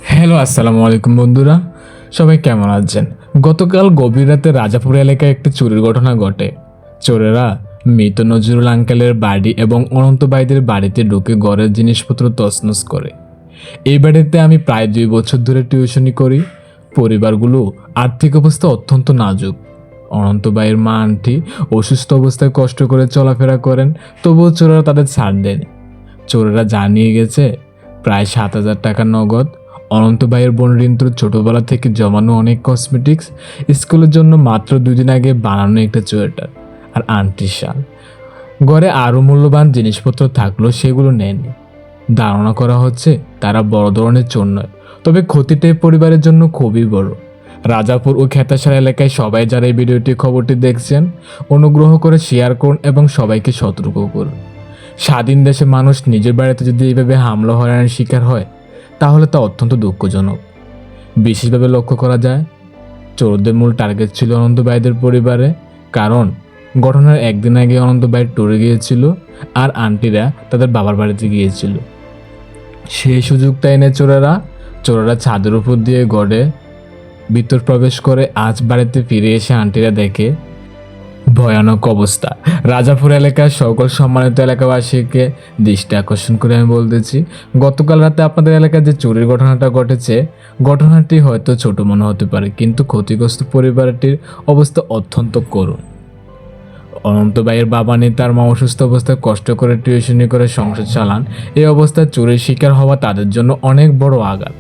Hello, আসসালামু আলাইকুম বন্ধুরা। সবাই কেমন আছেন? গতকাল গভীর রাতে রাজাপুর এলাকায় একটি চুরির ঘটনা ঘটে। চোরেরা মৃত নজরুল আঙ্কেলের বাড়ি এবং অনন্ত ভাইদের বাড়িতে ঢুকে ঘরের জিনিসপত্র তছনছ করে। এই বাড়িতে আমি প্রায় 2 বছর ধরে টিউশনি করি। পরিবারগুলো আর্থিক অবস্থা অত্যন্ত নাজুক। অনন্ত ভাইয়ের মা আন্টি অসুস্থ অবস্থায় কষ্ট করে চলাফেরা করেন, তবুও চোরেরা তাদের ছাড় দেয়নি। চোরেরা জানিয়ে গেছে প্রায় 7,000 টাকা নগদ, অনন্ত ভাইয়ের বোন রিন্তুর ছোটবেলা থেকে জমানো অনেক কসমেটিক্স, স্কুলের জন্য মাত্র 2 দিন আগে বানানো একটা সোয়েটার, আর আন্টির শাল। ঘরে আরও মূল্যবান জিনিসপত্র থাকলেও সেগুলো নেয়নি। ধারণা করা হচ্ছে তারা বড় ধরনের চোর নয়, তবে ক্ষতিটাই পরিবারের জন্য খুবই বড়। রাজাপুর ও খেতাসার এলাকায় সবাই যারা এই খবরটি দেখছেন, অনুগ্রহ করে শেয়ার করুন এবং সবাইকে সতর্ক করুন। স্বাধীন দেশে মানুষ নিজের বাড়িতে যদি এইভাবে হামলা হয়রানির শিকার হয়, তাহলে তা অত্যন্ত দুঃখজনক। বিশেষভাবে লক্ষ্য করা যায়, চোরদের মূল টার্গেট ছিল অনন্ত ভাইদের পরিবারে, কারণ ঘটনার একদিন আগে অনন্ত ভাই ট্যুরে গিয়েছিল আর আন্টিরা তাদের বাবার বাড়িতে গিয়েছিল। সেই সুযোগটা এনে চোরেরা ছাদের উপর দিয়ে গড়ে ভিতর প্রবেশ করে আজ বাড়িতে ফিরে এসে আন্টিরা দেখে ভয়ানক অবস্থা। রাজাপুর এলাকার সকল সম্মানিত এলাকাবাসীকে দৃষ্টি আকর্ষণ করে আমি বলতেছি, গতকাল রাতে আপনাদের এলাকায় যে চুরির ঘটনাটা ঘটেছে, ঘটনাটি হয়তো ছোট মনে হতে পারে, কিন্তু ক্ষতিগ্রস্ত পরিবারটির অবস্থা অত্যন্ত করুণ। অনন্ত ভাইয়ের বাবা নেই, তার মা অসুস্থ অবস্থায় কষ্ট করে টিউশনি করে সংসার চালান। এই অবস্থায় চুরির শিকার হওয়া তাদের জন্য অনেক বড় আঘাত।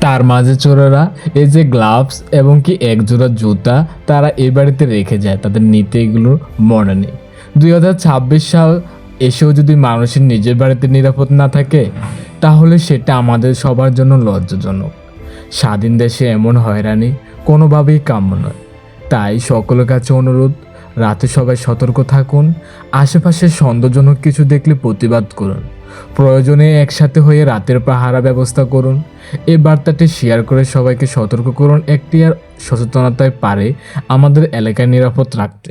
তার মাঝে চোরেরা এই যে গ্লাভস এবং কি একজোড়া জুতা তারা এই বাড়িতে রেখে যায়, তাদের নিতে এগুলো মনে নেই। 2026 সাল এসেও যদি মানুষের নিজের বাড়িতে নিরাপদ না থাকে, তাহলে সেটা আমাদের সবার জন্য লজ্জাজনক। স্বাধীন দেশে এমন হয়রানি কোনোভাবেই কাম্য নয়। তাই সকলের কাছে অনুরোধ, রাতে সবাই সতর্ক থাকুন। আশেপাশে সন্দেহজনক কিছু দেখলে প্রতিবাদ করুন। প্রয়োজনে একসাথে হয়ে রাতের পাহারা ব্যবস্থা করুন। এই বার্তাটি শেয়ার করে সবাইকে সতর্ক করুন। একটি আর সচেতনতায় পারে আমাদের এলাকায় নিরাপদ রাখতে।